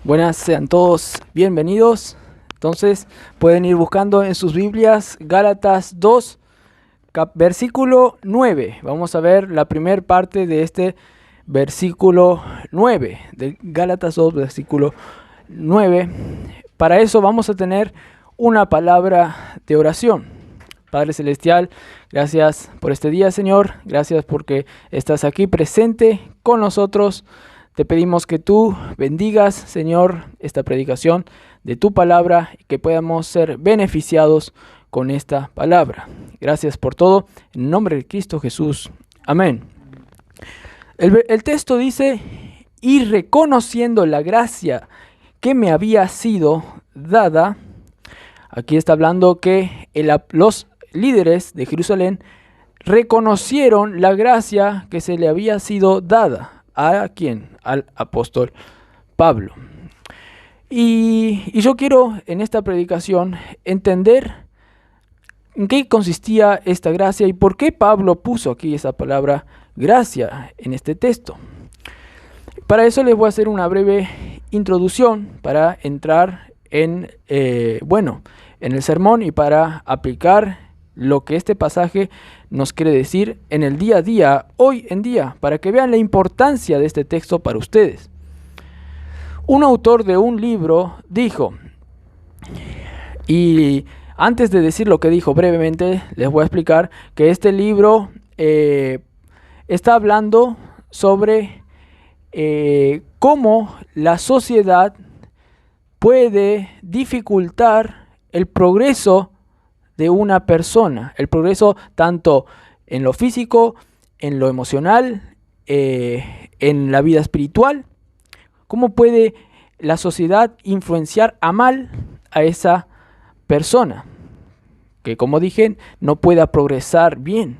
Buenas, sean todos bienvenidos. Entonces pueden ir buscando en sus Biblias Gálatas 2, versículo 9. Vamos a ver la primera parte de este versículo 9, de Gálatas 2, versículo 9. Para eso vamos a tener una palabra de oración. Padre Celestial, gracias por este día, Señor. Gracias porque estás aquí presente con nosotros. Te pedimos que tú bendigas, Señor, esta predicación de tu palabra y que podamos ser beneficiados con esta palabra. Gracias por todo. En nombre de Cristo Jesús. Amén. El texto dice, y reconociendo la gracia que me había sido dada, aquí está hablando que los líderes de Jerusalén reconocieron la gracia que se le había sido dada. ¿A quién? Al apóstol Pablo. Y yo quiero en esta predicación entender en qué consistía esta gracia y por qué Pablo puso aquí esa palabra gracia en este texto. Para eso les voy a hacer una breve introducción para entrar en el sermón y para aplicar lo que este pasaje nos quiere decir en el día a día, hoy en día, para que vean la importancia de este texto para ustedes. Un autor de un libro dijo, y antes de decir lo que dijo brevemente, les voy a explicar que este libro está hablando sobre cómo la sociedad puede dificultar el progreso de una persona, el progreso tanto en lo físico, en lo emocional, en la vida espiritual. ¿Cómo puede la sociedad influenciar a mal a esa persona? Que como dije, no pueda progresar bien,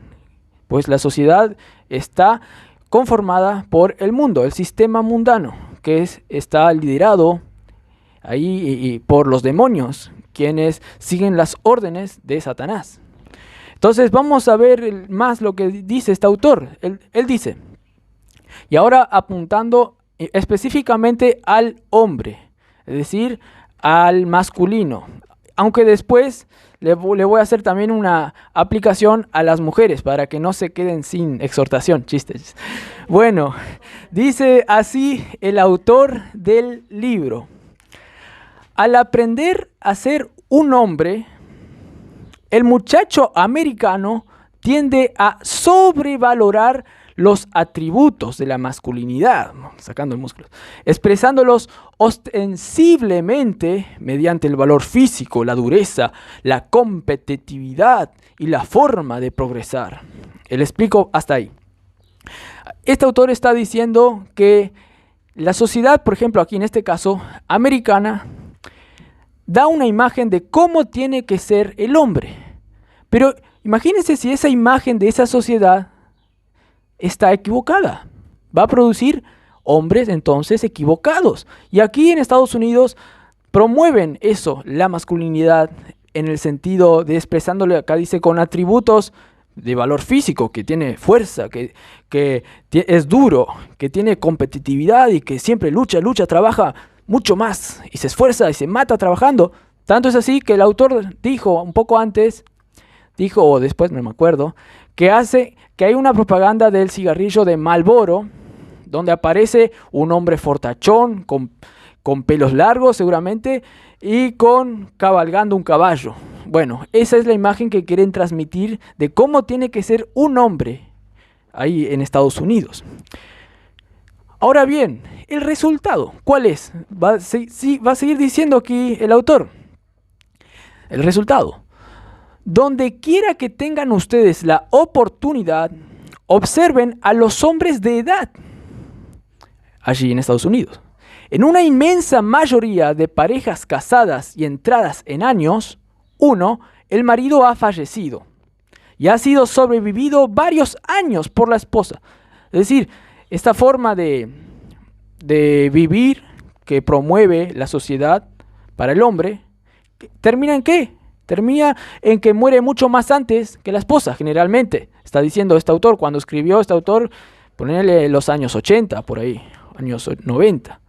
pues la sociedad está conformada por el mundo, el sistema mundano, que está liderado ahí por los demonios, quienes siguen las órdenes de Satanás. Entonces vamos a ver más lo que dice este autor. Él dice, y ahora apuntando específicamente al hombre, es decir, al masculino, aunque después le voy a hacer también una aplicación a las mujeres para que no se queden sin exhortación, chistes. Bueno, dice así el autor del libro. Al aprender a ser un hombre, el muchacho americano tiende a sobrevalorar los atributos de la masculinidad, sacando el músculo, expresándolos ostensiblemente mediante el valor físico, la dureza, la competitividad y la forma de progresar. Le explico hasta ahí. Este autor está diciendo que la sociedad, por ejemplo, aquí en este caso, americana, da una imagen de cómo tiene que ser el hombre. Pero imagínense si esa imagen de esa sociedad está equivocada. Va a producir hombres entonces equivocados. Y aquí en Estados Unidos promueven eso, la masculinidad, en el sentido de expresándole, acá dice, con atributos de valor físico, que tiene fuerza, que es duro, que tiene competitividad y que siempre lucha, trabaja mucho más y se esfuerza y se mata trabajando. Tanto es así que el autor dijo un poco antes, o después, no me acuerdo, que hay una propaganda del cigarrillo de Marlboro donde aparece un hombre fortachón con pelos largos seguramente y cabalgando un caballo. Bueno, esa es la imagen que quieren transmitir de cómo tiene que ser un hombre ahí en Estados Unidos. Ahora bien, el resultado, ¿cuál es? Va a seguir diciendo aquí el autor. El resultado. Donde quiera que tengan ustedes la oportunidad, observen a los hombres de edad allí en Estados Unidos. En una inmensa mayoría de parejas casadas y entradas en años, el marido ha fallecido y ha sido sobrevivido varios años por la esposa. Es decir, esta forma de vivir que promueve la sociedad para el hombre, ¿termina en qué? Termina en que muere mucho más antes que la esposa, generalmente. Está diciendo este autor, cuando escribió este autor, ponerle los años 80, por ahí, años 90.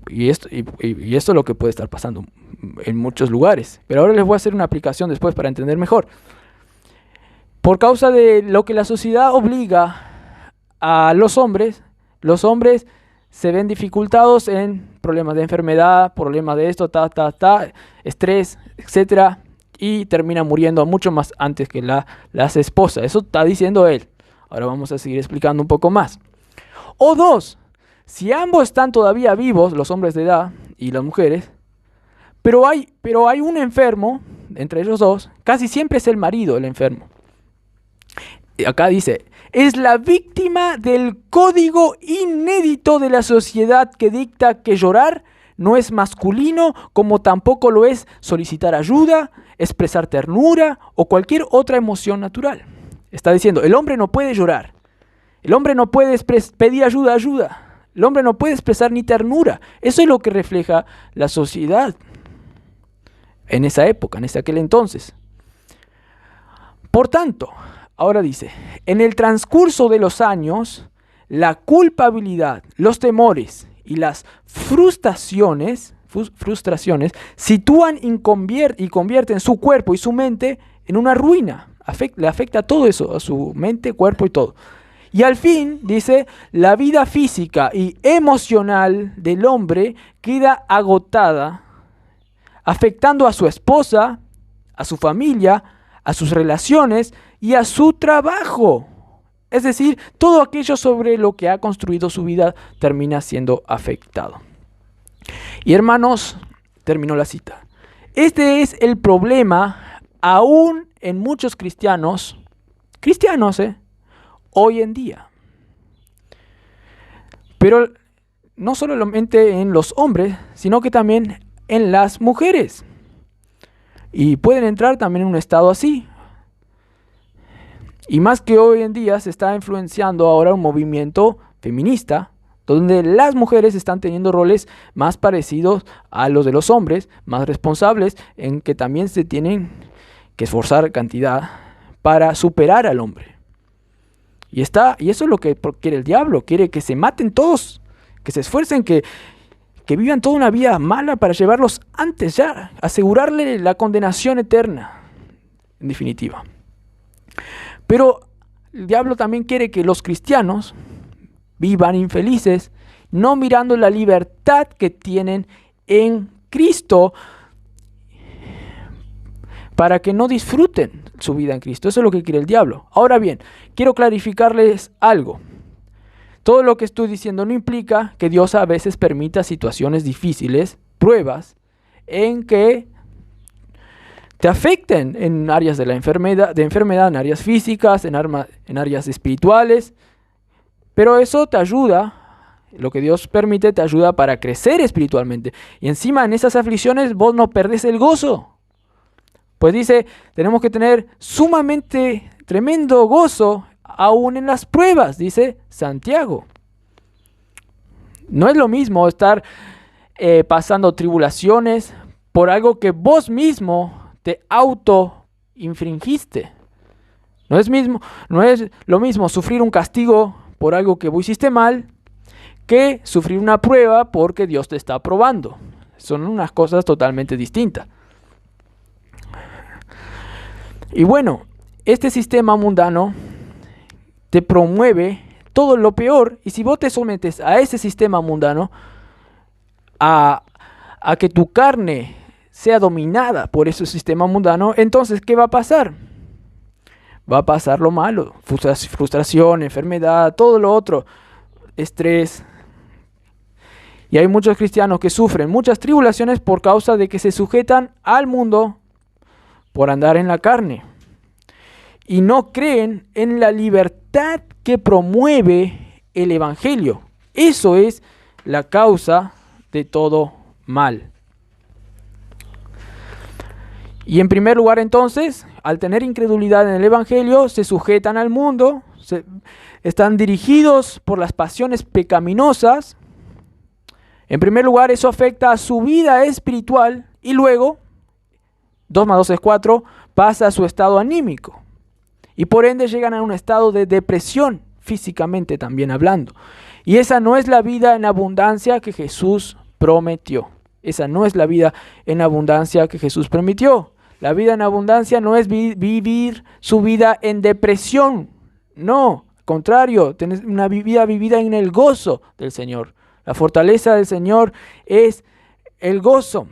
Y esto es lo que puede estar pasando en muchos lugares. Pero ahora les voy a hacer una aplicación después para entender mejor. Por causa de lo que la sociedad obliga a los hombres se ven dificultados en problemas de enfermedad, problemas de esto, estrés, etcétera, y terminan muriendo mucho más antes que las esposas. Eso está diciendo él. Ahora vamos a seguir explicando un poco más. O dos, si ambos están todavía vivos, los hombres de edad y las mujeres, pero hay un enfermo entre ellos dos, casi siempre es el marido el enfermo. Y acá dice, es la víctima del código inédito de la sociedad que dicta que llorar no es masculino, como tampoco lo es solicitar ayuda, expresar ternura o cualquier otra emoción natural. Está diciendo, el hombre no puede llorar, el hombre no puede pedir ayuda, el hombre no puede expresar ni ternura. Eso es lo que refleja la sociedad en esa época, en aquel entonces. Por tanto, ahora dice, en el transcurso de los años, la culpabilidad, los temores y las frustraciones sitúan y convierten su cuerpo y su mente en una ruina. Le afecta todo eso, a su mente, cuerpo y todo. Y al fin, dice, la vida física y emocional del hombre queda agotada, afectando a su esposa, a su familia, a sus relaciones y a su trabajo. Es decir, todo aquello sobre lo que ha construido su vida termina siendo afectado. Y hermanos, terminó la cita. Este es el problema aún en muchos cristianos, hoy en día. Pero no solamente en los hombres, sino que también en las mujeres. Y pueden entrar también en un estado así. Y más que hoy en día se está influenciando ahora un movimiento feminista, donde las mujeres están teniendo roles más parecidos a los de los hombres, más responsables, en que también se tienen que esforzar cantidad para superar al hombre. Y eso es lo que quiere el diablo, quiere que se maten todos, que se esfuercen, que vivan toda una vida mala para llevarlos antes ya, asegurarle la condenación eterna, en definitiva. Pero el diablo también quiere que los cristianos vivan infelices, no mirando la libertad que tienen en Cristo, para que no disfruten su vida en Cristo. Eso es lo que quiere el diablo. Ahora bien, quiero clarificarles algo. Todo lo que estoy diciendo no implica que Dios a veces permita situaciones difíciles, pruebas, en que te afecten en áreas de la enfermedad, en áreas físicas, en áreas espirituales. Pero eso te ayuda, lo que Dios permite te ayuda para crecer espiritualmente. Y encima en esas aflicciones vos no perdés el gozo. Pues dice, tenemos que tener sumamente tremendo gozo aún en las pruebas, dice Santiago. No es lo mismo estar pasando tribulaciones por algo que vos mismo te auto-infringiste. No es lo mismo sufrir un castigo por algo que vos hiciste mal que sufrir una prueba porque Dios te está probando. Son unas cosas totalmente distintas. Y bueno, este sistema mundano te promueve todo lo peor, y si vos te sometes a ese sistema mundano, a que tu carne sea dominada por ese sistema mundano, entonces ¿qué va a pasar? Va a pasar lo malo, frustración, enfermedad, todo lo otro, estrés. Y hay muchos cristianos que sufren muchas tribulaciones por causa de que se sujetan al mundo por andar en la carne y no creen en la libertad que promueve el Evangelio. Eso es la causa de todo mal. Y en primer lugar, entonces, al tener incredulidad en el Evangelio, se sujetan al mundo, están dirigidos por las pasiones pecaminosas. En primer lugar, eso afecta a su vida espiritual y luego, 2 más 2 es 4, pasa a su estado anímico. Y por ende llegan a un estado de depresión, físicamente también hablando. Y esa no es la vida en abundancia que Jesús prometió. Esa no es la vida en abundancia que Jesús permitió. La vida en abundancia no es vivir su vida en depresión. No, al contrario, tenés una vida vivida en el gozo del Señor. La fortaleza del Señor es el gozo.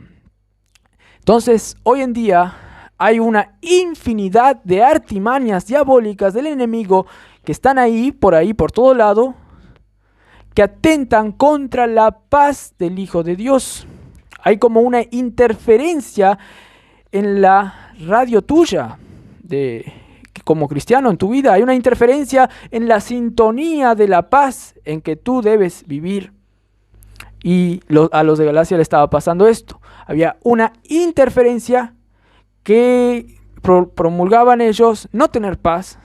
Entonces, hoy en día hay una infinidad de artimañas diabólicas del enemigo que están ahí, por todo lado, que atentan contra la paz del Hijo de Dios. Hay como una interferencia en la radio tuya, como cristiano en tu vida. Hay una interferencia en la sintonía de la paz en que tú debes vivir. Y a los de Galacia le estaba pasando esto. Había una interferencia que promulgaban ellos, no tener paz,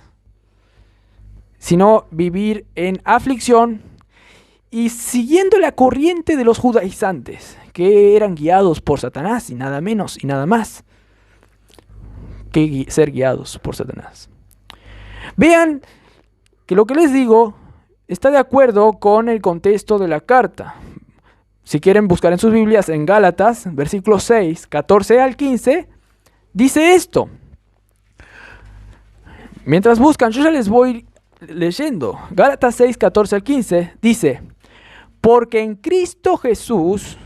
sino vivir en aflicción y siguiendo la corriente de los judaizantes, que eran guiados por Satanás y nada menos y nada más que ser guiados por Satanás. Vean que lo que les digo está de acuerdo con el contexto de la carta. Si quieren buscar en sus Biblias, en Gálatas, versículos 6, 14 al 15, dice esto. Mientras buscan, yo ya les voy leyendo. Gálatas 6, 14 al 15, dice: porque en Cristo Jesús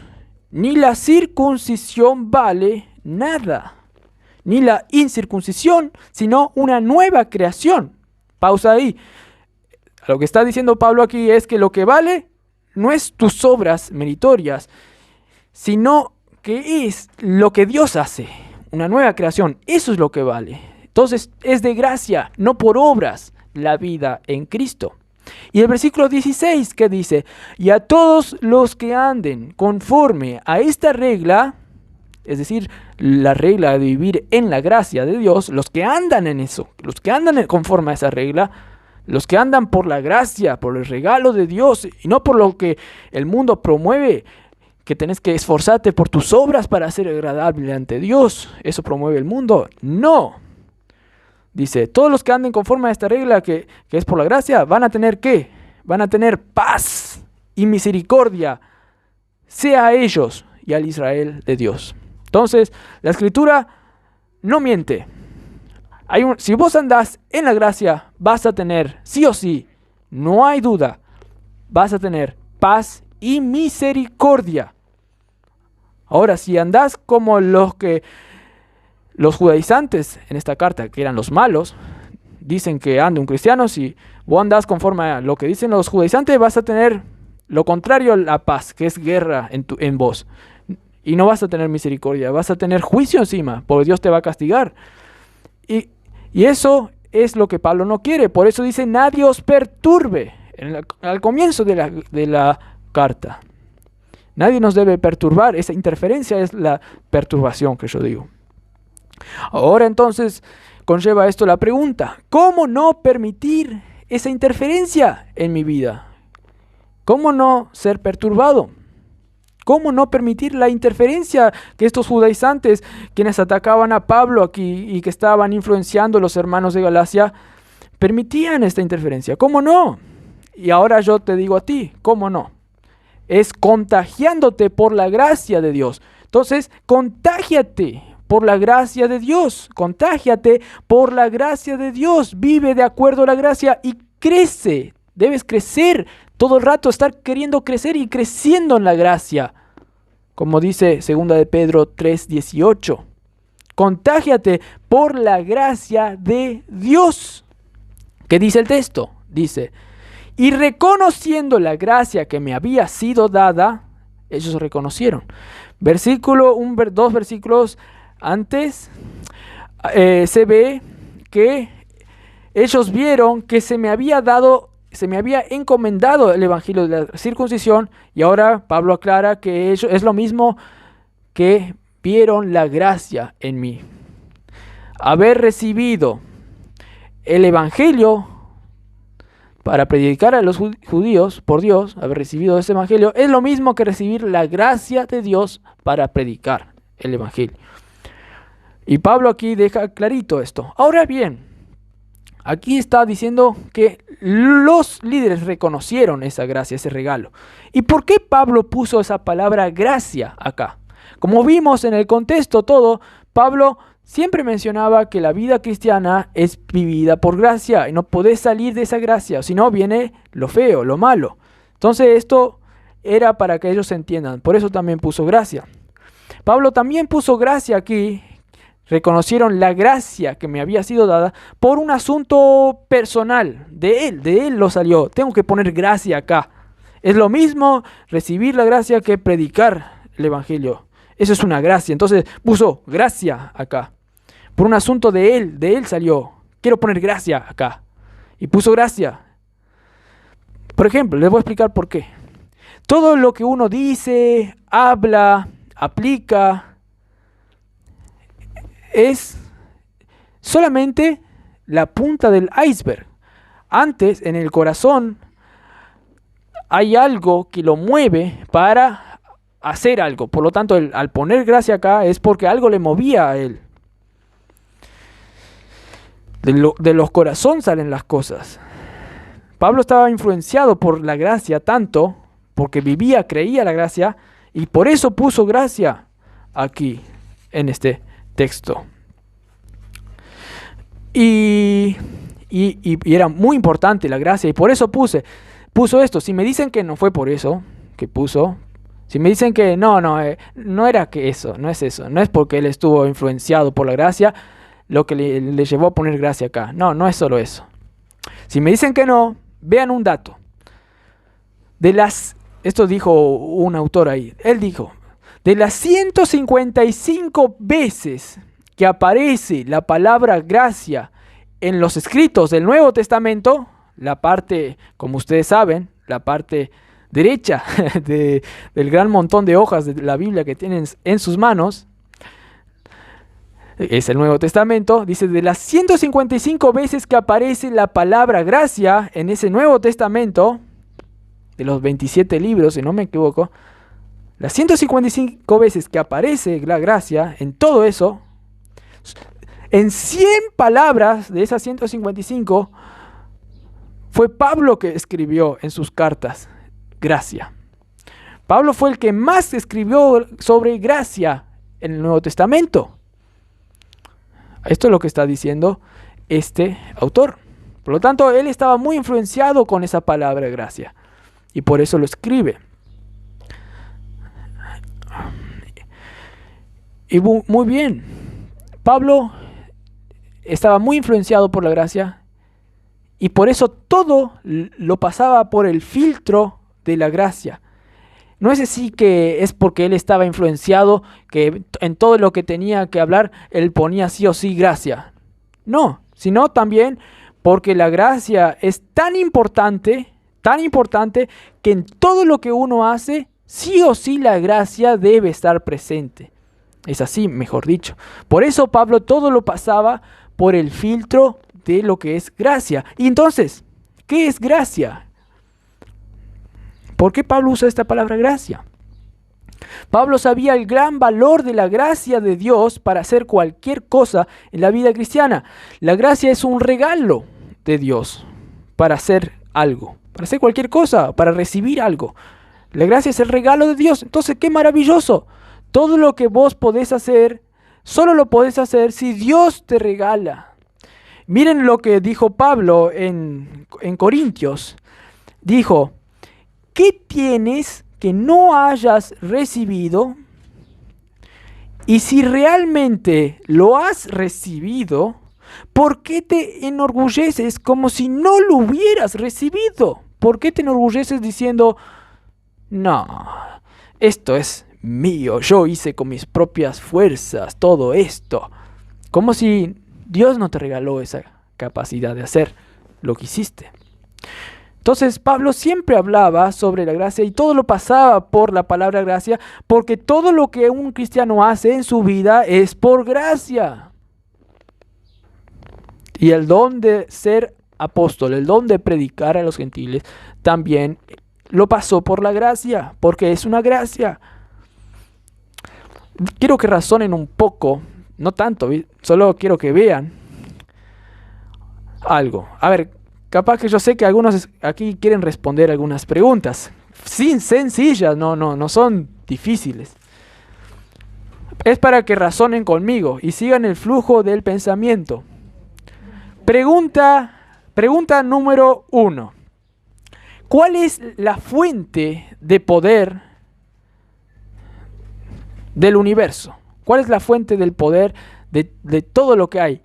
ni la circuncisión vale nada, ni la incircuncisión, sino una nueva creación. Pausa ahí. Lo que está diciendo Pablo aquí es que lo que vale no es tus obras meritorias, sino que es lo que Dios hace, una nueva creación. Eso es lo que vale. Entonces es de gracia, no por obras, la vida en Cristo. Y el versículo 16 que dice: y a todos los que anden conforme a esta regla, es decir, la regla de vivir en la gracia de Dios, los que andan en eso, los que andan conforme a esa regla, los que andan por la gracia, por el regalo de Dios y no por lo que el mundo promueve, que tenés que esforzarte por tus obras para ser agradable ante Dios, eso promueve el mundo. No. Dice, todos los que anden conforme a esta regla que es por la gracia, van a tener ¿qué? Van a tener paz y misericordia, sea a ellos y al Israel de Dios. Entonces, la Escritura no miente. Si vos andás en la gracia, vas a tener, sí o sí, no hay duda, vas a tener paz y misericordia. Ahora, si andás como los judaizantes en esta carta, que eran los malos, dicen que anda un cristiano, si vos andás conforme a lo que dicen los judaizantes, vas a tener lo contrario a la paz, que es guerra en vos. Y no vas a tener misericordia, vas a tener juicio encima, porque Dios te va a castigar. Y eso es lo que Pablo no quiere. Por eso dice, nadie os perturbe. Al comienzo de la carta. Nadie nos debe perturbar. Esa interferencia es la perturbación que yo digo. Ahora entonces conlleva esto la pregunta: ¿cómo no permitir esa interferencia en mi vida? ¿Cómo no ser perturbado? ¿Cómo no permitir la interferencia que estos judaizantes, quienes atacaban a Pablo aquí y que estaban influenciando a los hermanos de Galacia, permitían esta interferencia? ¿Cómo no? Y ahora yo te digo a ti, ¿cómo no? Es contagiándote por la gracia de Dios. Entonces, contágiate por la gracia de Dios. Contágiate por la gracia de Dios. Vive de acuerdo a la gracia y crece. Debes crecer todo el rato, estar queriendo crecer y creciendo en la gracia. Como dice 2 de Pedro 3:18. Contágiate por la gracia de Dios. ¿Qué dice el texto? Dice, y reconociendo la gracia que me había sido dada, ellos reconocieron. Dos versículos antes se ve que ellos vieron que se me había encomendado el evangelio de la circuncisión, y ahora Pablo aclara que ellos es lo mismo que vieron la gracia en mí. Haber recibido el evangelio para predicar a los judíos por Dios, haber recibido ese evangelio, es lo mismo que recibir la gracia de Dios para predicar el evangelio. Y Pablo aquí deja clarito esto. Ahora bien, Aquí está diciendo que los líderes reconocieron esa gracia, ese regalo. ¿Y por qué Pablo puso esa palabra gracia acá? Como vimos en el contexto todo, Pablo siempre mencionaba que la vida cristiana es vivida por gracia y no podés salir de esa gracia, si no viene lo feo, lo malo. Entonces esto era para que ellos entiendan, por eso también puso gracia. Pablo también puso gracia aquí. Reconocieron la gracia que me había sido dada por un asunto personal. De él lo salió. Tengo que poner gracia acá. Es lo mismo recibir la gracia que predicar el evangelio. Eso es una gracia. Entonces puso gracia acá. Por un asunto de él salió. Quiero poner gracia acá. Y puso gracia. Por ejemplo, les voy a explicar por qué. Todo lo que uno dice, habla, aplica, es solamente la punta del iceberg. Antes, en el corazón, hay algo que lo mueve para hacer algo. Por lo tanto, al poner gracia acá es porque algo le movía a él. De los corazones salen las cosas. Pablo estaba influenciado por la gracia tanto, porque vivía, creía la gracia, y por eso puso gracia aquí, en este texto. Y era muy importante la gracia, y por eso puso esto. Si me dicen que no fue por eso que puso, si me dicen que no era que eso, no es eso, no es porque él estuvo influenciado por la gracia lo que le llevó a poner gracia acá. No es solo eso. Si me dicen que no, vean un dato. Esto dijo un autor ahí, él dijo, de las 155 veces que aparece la palabra gracia en los escritos del Nuevo Testamento, la parte, como ustedes saben, la parte derecha del gran montón de hojas de la Biblia que tienen en sus manos, es el Nuevo Testamento, dice, de las 155 veces que aparece la palabra gracia en ese Nuevo Testamento, de los 27 libros, si no me equivoco, las 155 veces que aparece la gracia en todo eso, en 100 palabras de esas 155, fue Pablo que escribió en sus cartas gracia. Pablo fue el que más escribió sobre gracia en el Nuevo Testamento. Esto es lo que está diciendo este autor. Por lo tanto, él estaba muy influenciado con esa palabra gracia. Y por eso lo escribe. Y muy bien. Pablo estaba muy influenciado por la gracia. Y por eso todo lo pasaba por el filtro de la gracia. No es así que es porque él estaba influenciado, que en todo lo que tenía que hablar, él ponía sí o sí gracia. No, sino también porque la gracia es tan importante que en todo lo que uno hace, sí o sí la gracia debe estar presente. Es así, mejor dicho. Por eso Pablo todo lo pasaba por el filtro de lo que es gracia. Y entonces, ¿qué es gracia? ¿Por qué Pablo usa esta palabra gracia? Pablo sabía el gran valor de la gracia de Dios para hacer cualquier cosa en la vida cristiana. La gracia es un regalo de Dios para hacer algo, para hacer cualquier cosa, para recibir algo. La gracia es el regalo de Dios. Entonces, qué maravilloso. Todo lo que vos podés hacer, solo lo podés hacer si Dios te regala. Miren lo que dijo Pablo en Corintios. Dijo, ¿qué tienes que no hayas recibido? Y si realmente lo has recibido, ¿por qué te enorgulleces como si no lo hubieras recibido? ¿Por qué te enorgulleces diciendo, no, esto es mío, yo hice con mis propias fuerzas todo esto? Como si Dios no te regaló esa capacidad de hacer lo que hiciste. Entonces Pablo siempre hablaba sobre la gracia y todo lo pasaba por la palabra gracia, porque todo lo que un cristiano hace en su vida es por gracia. Y el don de ser apóstol, el don de predicar a los gentiles, también lo pasó por la gracia, porque es una gracia. Quiero que razonen un poco, no tanto, solo quiero que vean. algo. A ver, capaz que yo sé que algunos aquí quieren responder algunas preguntas. Sencillas, no son difíciles. Es para que razonen conmigo y sigan el flujo del pensamiento. Pregunta número 1. ¿Cuál es la fuente de poder del universo? ¿Cuál es la fuente del poder de todo lo que hay?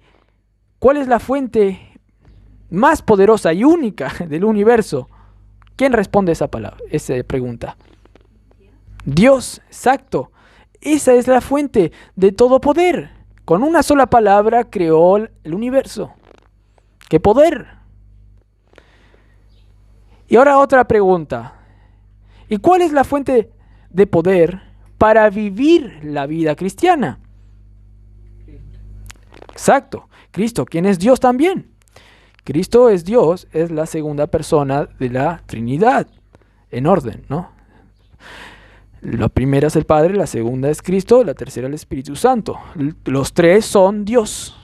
¿Cuál es la fuente más poderosa y única del universo? ¿Quién responde esa pregunta? Dios, exacto. Esa es la fuente de todo poder. Con una sola palabra creó el universo. ¡Qué poder! Y ahora otra pregunta. ¿Y cuál es la fuente de poder para vivir la vida cristiana? Exacto, Cristo, quien es Dios también. Cristo es Dios, es la segunda persona de la Trinidad, en orden, ¿no? La primera es el Padre, la segunda es Cristo, la tercera el Espíritu Santo. Los tres son Dios,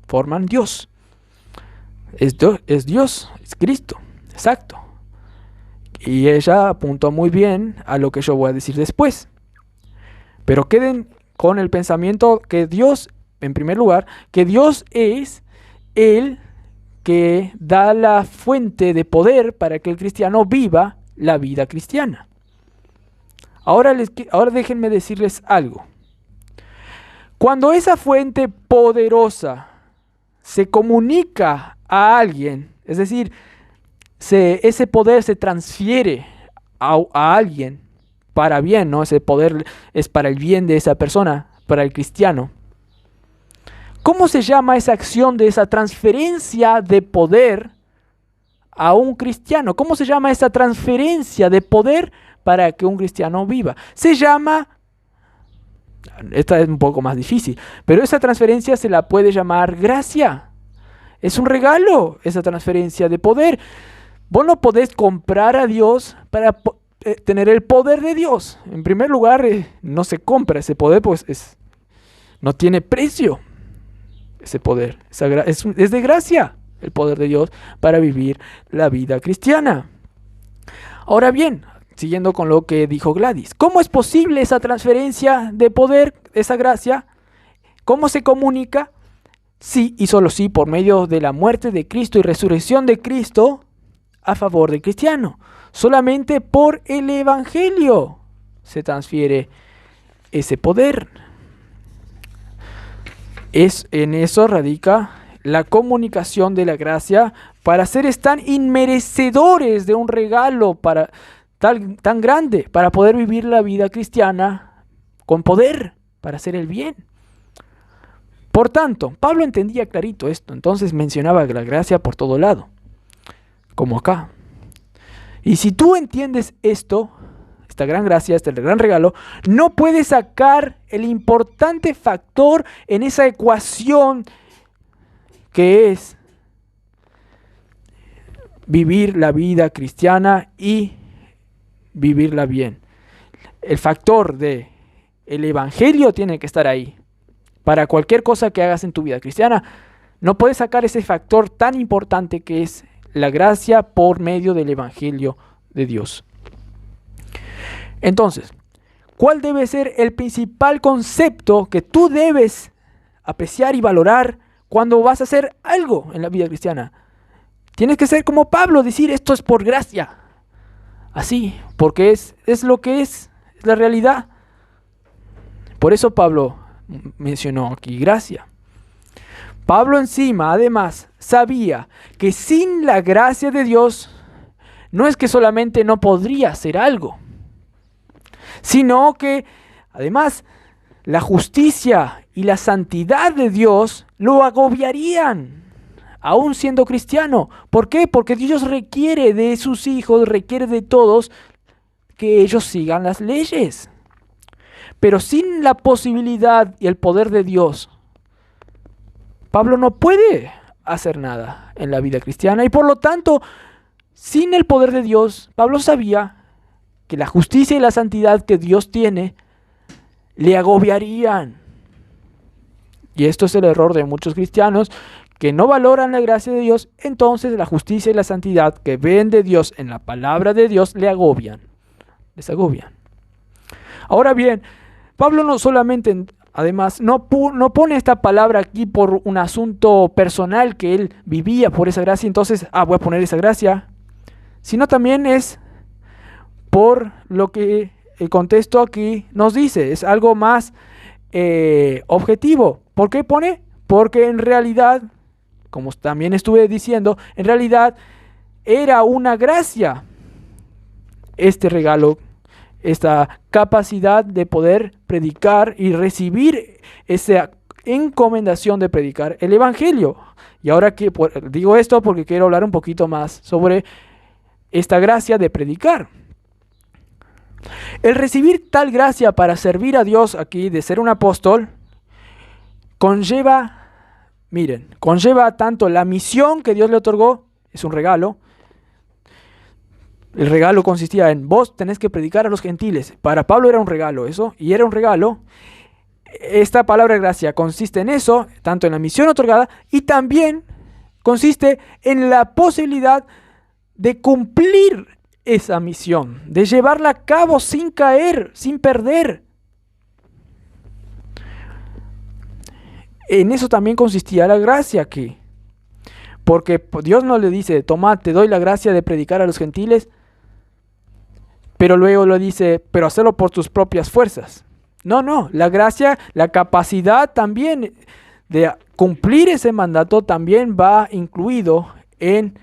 forman Dios. Es Dios, es Cristo, exacto. Y ella apuntó muy bien a lo que yo voy a decir después. Pero queden con el pensamiento que Dios, en primer lugar, que Dios es el que da la fuente de poder para que el cristiano viva la vida cristiana. Ahora déjenme decirles algo. Cuando esa fuente poderosa se comunica a alguien, es decir, ese poder se transfiere a alguien para bien, ¿no? Ese poder es para el bien de esa persona, para el cristiano. ¿Cómo se llama esa acción de esa transferencia de poder a un cristiano? ¿Cómo se llama esa transferencia de poder para que un cristiano viva? Se llama, esta es un poco más difícil, pero esa transferencia se la puede llamar gracia. Es un regalo esa transferencia de poder. Vos no podés comprar a Dios para tener el poder de Dios. En primer lugar, no se compra ese poder, pues no tiene precio ese poder. Es de gracia el poder de Dios para vivir la vida cristiana. Ahora bien, siguiendo con lo que dijo Gladys, ¿cómo es posible esa transferencia de poder, esa gracia? ¿Cómo se comunica? Sí y solo sí, por medio de la muerte de Cristo y resurrección de Cristo a favor del cristiano. Solamente por el Evangelio se transfiere ese poder. En eso radica la comunicación de la gracia para seres tan inmerecedores de un regalo tan grande, para poder vivir la vida cristiana con poder, para hacer el bien. Por tanto, Pablo entendía clarito esto, entonces mencionaba la gracia por todo lado, como acá. Y si tú entiendes esto, esta gran gracia, este gran regalo, no puedes sacar el importante factor en esa ecuación que es vivir la vida cristiana y vivirla bien. El factor de el Evangelio tiene que estar ahí. Para cualquier cosa que hagas en tu vida cristiana, no puedes sacar ese factor tan importante que es la gracia por medio del Evangelio de Dios. Entonces, ¿cuál debe ser el principal concepto que tú debes apreciar y valorar cuando vas a hacer algo en la vida cristiana? Tienes que ser como Pablo, decir esto es por gracia. Así, porque es lo que es la realidad. Por eso Pablo mencionó aquí gracia. Pablo encima, además, sabía que sin la gracia de Dios, no es que solamente no podría hacer algo, sino que, además, la justicia y la santidad de Dios lo agobiarían, aún siendo cristiano. ¿Por qué? Porque Dios requiere de sus hijos, requiere de todos que ellos sigan las leyes. Pero sin la posibilidad y el poder de Dios, Pablo no puede hacer nada en la vida cristiana. Y por lo tanto, sin el poder de Dios, Pablo sabía que la justicia y la santidad que Dios tiene le agobiarían. Y esto es el error de muchos cristianos que no valoran la gracia de Dios, entonces la justicia y la santidad que ven de Dios en la palabra de Dios les agobian. Ahora bien, Pablo no solamente, además, no pone esta palabra aquí por un asunto personal que él vivía por esa gracia, entonces, voy a poner esa gracia, sino también es por lo que el contexto aquí nos dice, es algo más objetivo. ¿Por qué pone? Porque en realidad, como también estuve diciendo, en realidad era una gracia este regalo, esta capacidad de poder predicar y recibir esa encomendación de predicar el Evangelio. Y ahora que digo esto porque quiero hablar un poquito más sobre esta gracia de predicar. El recibir tal gracia para servir a Dios aquí, de ser un apóstol, conlleva tanto la misión que Dios le otorgó, es un regalo. El regalo consistía en vos tenés que predicar a los gentiles. Para Pablo era un regalo eso, y era un regalo. Esta palabra gracia consiste en eso, tanto en la misión otorgada, y también consiste en la posibilidad de cumplir esa misión, de llevarla a cabo sin caer, sin perder. En eso también consistía la gracia aquí. Porque Dios no le dice, toma, te doy la gracia de predicar a los gentiles, pero luego lo dice, pero hacerlo por tus propias fuerzas. No, la gracia, la capacidad también de cumplir ese mandato también va incluido en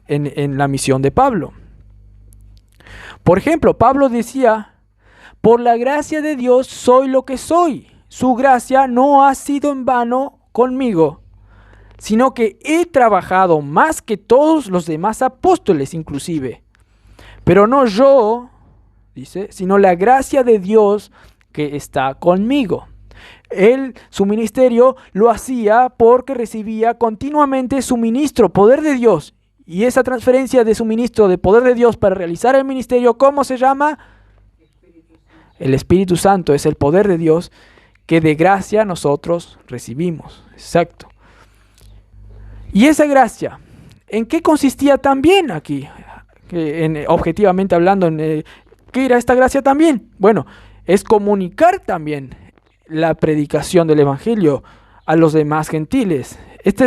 la misión de Pablo. Por ejemplo, Pablo decía, por la gracia de Dios soy lo que soy. Su gracia no ha sido en vano conmigo, sino que he trabajado más que todos los demás apóstoles inclusive. Pero no yo, dice, sino la gracia de Dios que está conmigo. Su ministerio lo hacía porque recibía continuamente suministro, poder de Dios. Y esa transferencia de suministro de poder de Dios para realizar el ministerio, ¿cómo se llama? El Espíritu Santo es el poder de Dios que de gracia nosotros recibimos. Exacto. Y esa gracia, ¿en qué consistía también aquí? Objetivamente hablando, ¿qué era esta gracia también? Bueno, es comunicar también la predicación del Evangelio a los demás gentiles. Esta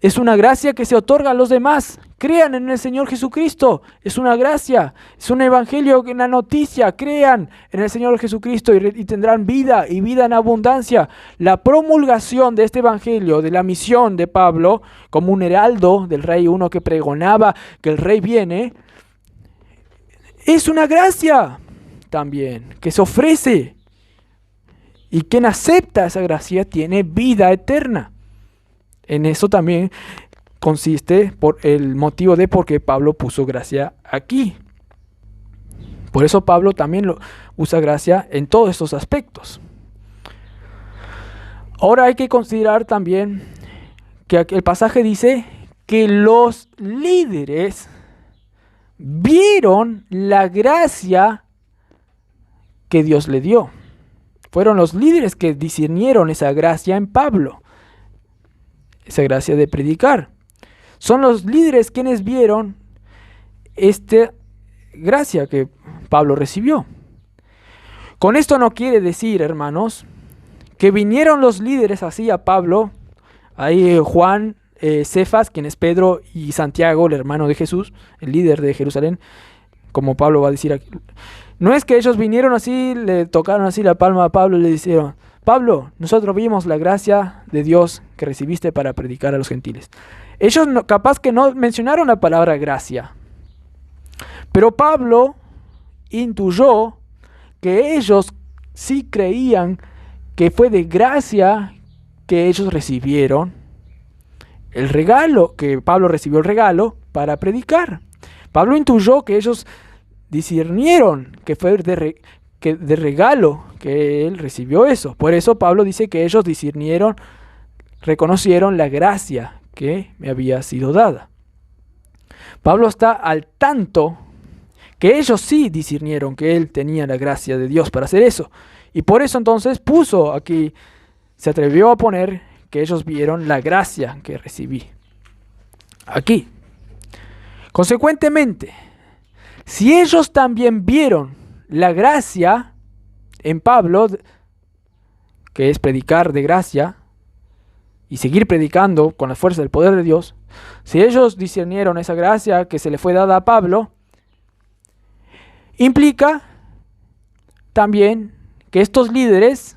es una gracia que se otorga a los demás. Crean en el Señor Jesucristo. Es una gracia, es un evangelio, una noticia. Crean en el Señor Jesucristo y tendrán vida y vida en abundancia. La promulgación de este evangelio, de la misión de Pablo, como un heraldo del rey, uno que pregonaba que el rey viene, es una gracia también que se ofrece. Y quien acepta esa gracia tiene vida eterna. En eso también consiste por el motivo de por qué Pablo puso gracia aquí. Por eso Pablo también usa gracia en todos estos aspectos. Ahora hay que considerar también que el pasaje dice que los líderes vieron la gracia que Dios le dio. Fueron los líderes que discernieron esa gracia en Pablo. Esa gracia de predicar. Son los líderes quienes vieron esta gracia que Pablo recibió. Con esto no quiere decir, hermanos, que vinieron los líderes así a Pablo, ahí Juan, Cefas, quien es Pedro, y Santiago, el hermano de Jesús, el líder de Jerusalén, como Pablo va a decir aquí. No es que ellos vinieron así, le tocaron así la palma a Pablo y le dijeron, Pablo, nosotros vimos la gracia de Dios que recibiste para predicar a los gentiles. Ellos capaz que no mencionaron la palabra gracia, pero Pablo intuyó que ellos sí creían que fue de gracia que ellos recibieron el regalo, que Pablo recibió el regalo para predicar. Pablo intuyó que ellos discernieron que fue de regalo que él recibió eso. Por eso Pablo dice que ellos discernieron, reconocieron la gracia que me había sido dada. Pablo está al tanto que ellos sí discernieron que él tenía la gracia de Dios para hacer eso. Y por eso entonces puso aquí, se atrevió a poner que ellos vieron la gracia que recibí aquí. Consecuentemente, si ellos también vieron la gracia en Pablo, que es predicar de gracia y seguir predicando con la fuerza del poder de Dios, si ellos discernieron esa gracia que se le fue dada a Pablo, implica también que estos líderes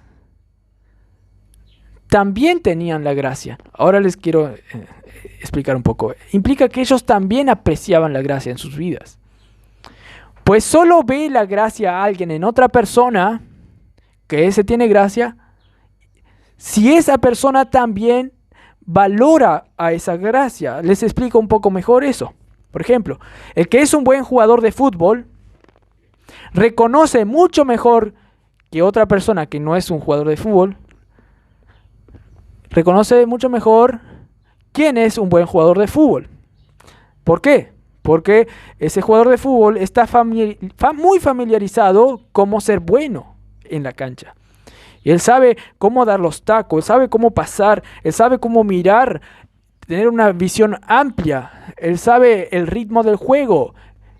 también tenían la gracia. Ahora les quiero explicar un poco. Implica que ellos también apreciaban la gracia en sus vidas. Pues solo ve la gracia a alguien en otra persona, que ese tiene gracia, si esa persona también valora a esa gracia. Les explico un poco mejor eso. Por ejemplo, el que es un buen jugador de fútbol reconoce mucho mejor que otra persona que no es un jugador de fútbol, reconoce mucho mejor quién es un buen jugador de fútbol. ¿Por qué? Porque ese jugador de fútbol está muy familiarizado cómo ser bueno en la cancha. Y él sabe cómo dar los tacos, él sabe cómo pasar, él sabe cómo mirar, tener una visión amplia, él sabe el ritmo del juego,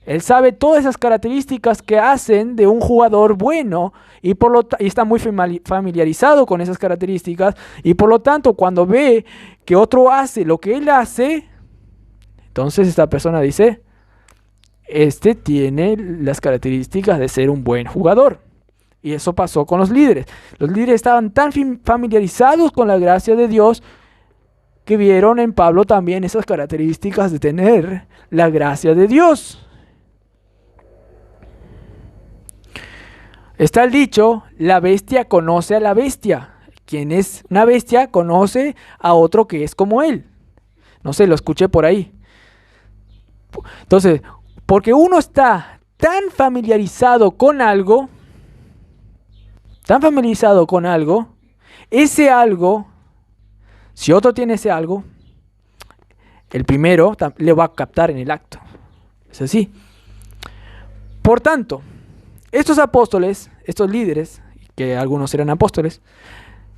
él sabe todas esas características que hacen de un jugador bueno y está muy familiarizado con esas características, y por lo tanto cuando ve que otro hace lo que él hace, entonces esta persona dice, este tiene las características de ser un buen jugador. Y eso pasó con los líderes. Los líderes estaban tan familiarizados con la gracia de Dios que vieron en Pablo también esas características de tener la gracia de Dios. Está el dicho, la bestia conoce a la bestia. Quien es una bestia conoce a otro que es como él. No sé, lo escuché por ahí. Entonces, porque uno está tan familiarizado con algo, ese algo, si otro tiene ese algo, el primero le va a captar en el acto. Es así. Por tanto, estos apóstoles, estos líderes, que algunos eran apóstoles,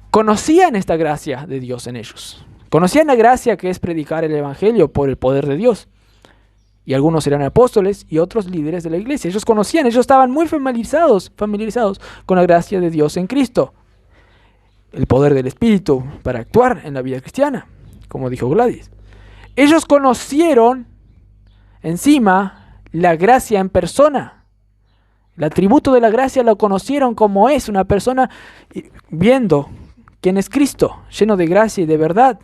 conocían esta gracia de Dios en ellos. Conocían la gracia que es predicar el evangelio por el poder de Dios. Y algunos eran apóstoles y otros líderes de la iglesia. Ellos conocían, ellos estaban muy familiarizados con la gracia de Dios en Cristo. El poder del Espíritu para actuar en la vida cristiana, como dijo Gladys. Ellos conocieron encima la gracia en persona. El atributo de la gracia lo conocieron como es una persona viendo quién es Cristo, lleno de gracia y de verdad.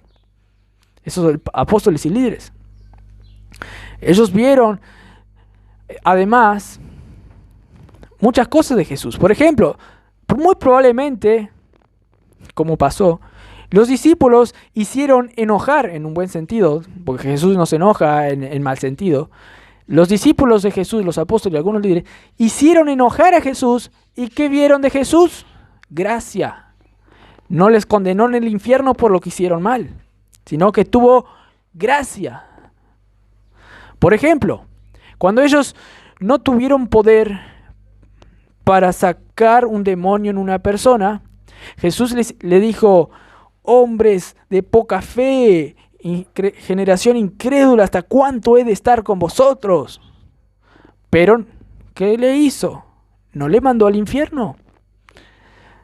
Esos son apóstoles y líderes. Ellos vieron, además, muchas cosas de Jesús. Por ejemplo, muy probablemente, como pasó, los discípulos hicieron enojar, en un buen sentido, porque Jesús no se enoja en mal sentido. Los discípulos de Jesús, los apóstoles y algunos líderes, hicieron enojar a Jesús. ¿Y qué vieron de Jesús? Gracia. No les condenó en el infierno por lo que hicieron mal, sino que tuvo gracia. Por ejemplo, cuando ellos no tuvieron poder para sacar un demonio en una persona, Jesús le dijo, hombres de poca fe, generación incrédula, ¿hasta cuánto he de estar con vosotros? Pero, ¿qué le hizo? No le mandó al infierno,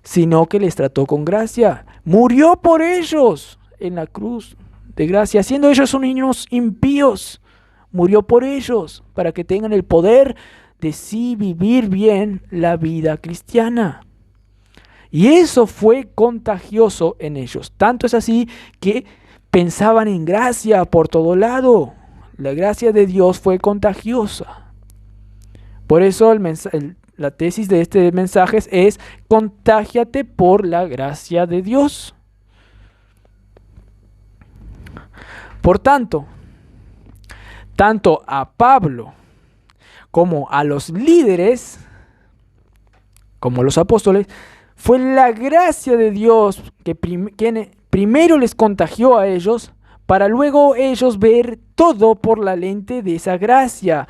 sino que les trató con gracia. Murió por ellos en la cruz de gracia, siendo ellos unos impíos. Murió por ellos, para que tengan el poder de sí vivir bien la vida cristiana. Y eso fue contagioso en ellos. Tanto es así que pensaban en gracia por todo lado. La gracia de Dios fue contagiosa. Por eso la tesis de este mensaje es contágiate por la gracia de Dios. Por tanto a Pablo como a los líderes, como los apóstoles, fue la gracia de Dios que primero les contagió a ellos, para luego ellos ver todo por la lente de esa gracia,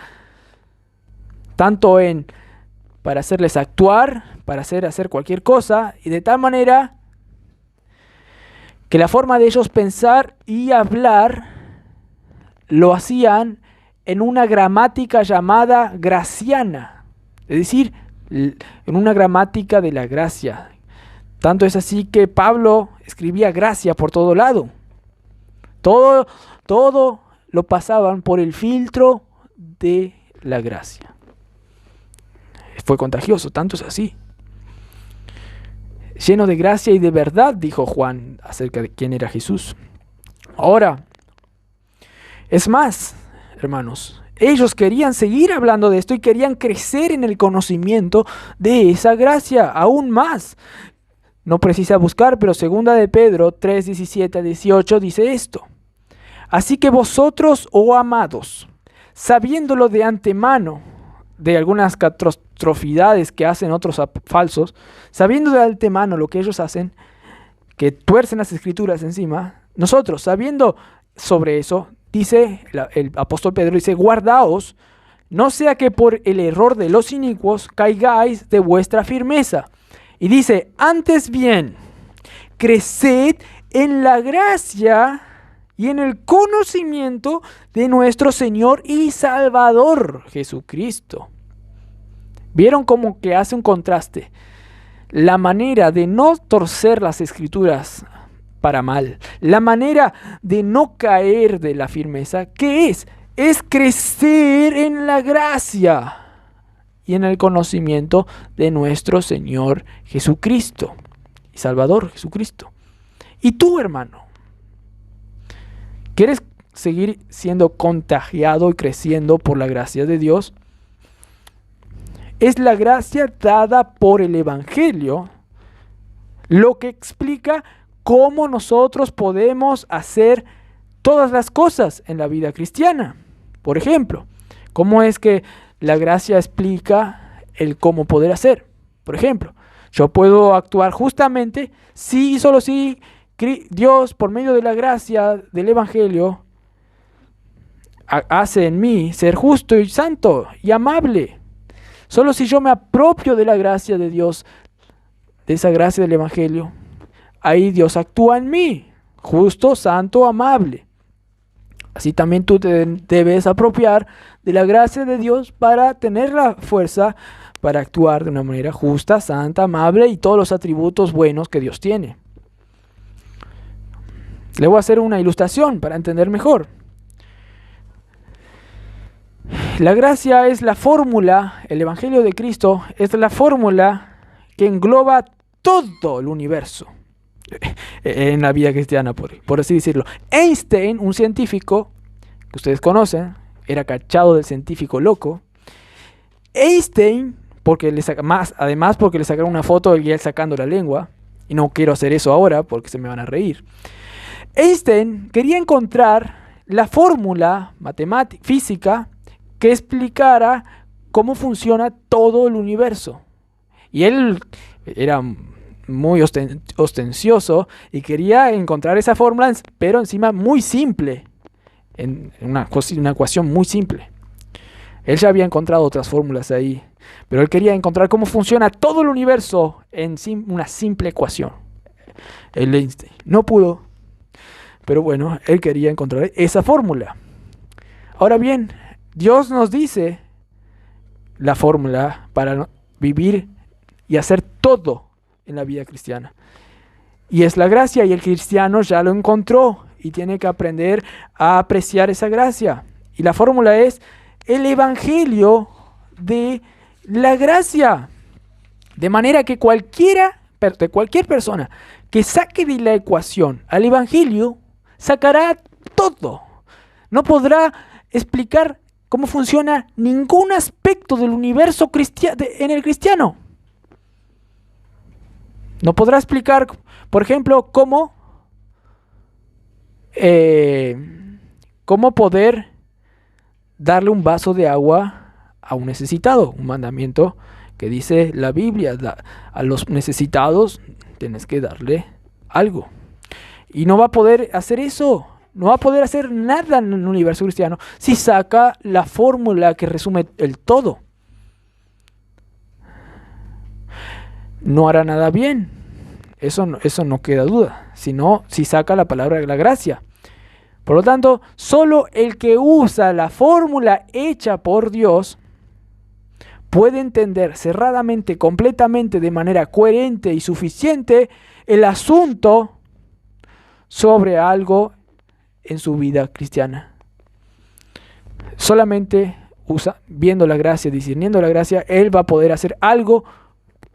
tanto para hacerles actuar, para hacer cualquier cosa, y de tal manera que la forma de ellos pensar y hablar lo hacían en una gramática llamada graciana, es decir, en una gramática de la gracia. Tanto es así que Pablo escribía gracia por todo lado. Todo lo pasaban por el filtro de la gracia. Fue contagioso, tanto es así. Lleno de gracia y de verdad, dijo Juan acerca de quién era Jesús. Ahora, es más, hermanos, ellos querían seguir hablando de esto y querían crecer en el conocimiento de esa gracia aún más. No precisa buscar, pero 2 de Pedro 3, 17 a 18 dice esto. Así que vosotros, oh amados, sabiéndolo de antemano, de algunas catastropidades que hacen otros falsos, sabiendo de antemano lo que ellos hacen, que tuercen las escrituras encima, nosotros, sabiendo sobre eso, dice el apóstol Pedro, dice, guardaos, no sea que por el error de los inicuos caigáis de vuestra firmeza. Y dice, antes bien, creced en la gracia y en el conocimiento de nuestro Señor y Salvador Jesucristo. ¿Vieron cómo que hace un contraste? La manera de no torcer las escrituras para mal, la manera de no caer de la firmeza, ¿qué es? Es crecer en la gracia y en el conocimiento de nuestro Señor Jesucristo y Salvador Jesucristo. ¿Y tú, hermano? ¿Quieres seguir siendo contagiado y creciendo por la gracia de Dios? Es la gracia dada por el Evangelio lo que explica cómo nosotros podemos hacer todas las cosas en la vida cristiana. Por ejemplo, ¿cómo es que la gracia explica el cómo poder hacer? Por ejemplo, yo puedo actuar justamente si y solo si Dios, por medio de la gracia del Evangelio, hace en mí ser justo y santo y amable. Solo si yo me apropio de la gracia de Dios, de esa gracia del Evangelio, ahí Dios actúa en mí, justo, santo, amable. Así también tú te debes apropiar de la gracia de Dios para tener la fuerza para actuar de una manera justa, santa, amable y todos los atributos buenos que Dios tiene. Le voy a hacer una ilustración para entender mejor. La gracia es la fórmula, el Evangelio de Cristo es la fórmula que engloba todo el universo en la vida cristiana, por así decirlo. Einstein, un científico que ustedes conocen, era cachado del científico loco. Einstein, además porque le sacaron una foto y él sacando la lengua, y no quiero hacer eso ahora porque se me van a reír. Einstein quería encontrar la fórmula matemática, física, que explicara cómo funciona todo el universo. Y él era muy ostencioso y quería encontrar esa fórmula, pero encima muy simple, en una ecuación muy simple. Él ya había encontrado otras fórmulas ahí, pero él quería encontrar cómo funciona todo el universo en una simple ecuación. El Einstein no pudo, pero bueno, él quería encontrar esa fórmula. Ahora bien, Dios nos dice la fórmula para vivir y hacer todo en la vida cristiana. Y es la gracia, y el cristiano ya lo encontró y tiene que aprender a apreciar esa gracia. Y la fórmula es el Evangelio de la gracia. De manera que cualquier persona que saque de la ecuación al Evangelio, sacará todo. No podrá explicar cómo funciona ningún aspecto del universo en el cristiano. No podrá explicar, por ejemplo, cómo poder darle un vaso de agua a un necesitado. Un mandamiento que dice la Biblia, a los necesitados tienes que darle algo. Y no va a poder hacer eso. No va a poder hacer nada en el universo cristiano si saca la fórmula que resume el todo. No hará nada bien. Eso no queda duda. sino si saca la palabra de la gracia. Por lo tanto, solo el que usa la fórmula hecha por Dios puede entender cerradamente, completamente, de manera coherente y suficiente el asunto sobre algo en su vida cristiana. Solamente viendo la gracia, discerniendo la gracia, él va a poder hacer algo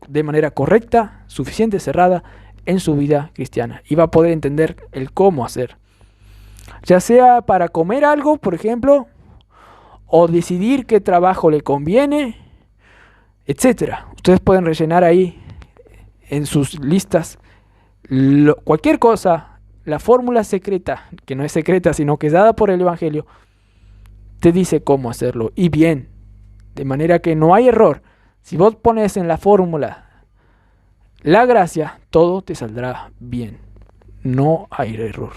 de manera correcta, suficiente, cerrada en su vida cristiana. Y va a poder entender el cómo hacer. Ya sea para comer algo, por ejemplo, o decidir qué trabajo le conviene, etc. Ustedes pueden rellenar ahí en sus listas cualquier cosa. La fórmula secreta, que no es secreta, sino que es dada por el Evangelio, te dice cómo hacerlo, y bien, de manera que no hay error. Si vos pones en la fórmula la gracia, todo te saldrá bien, no hay error.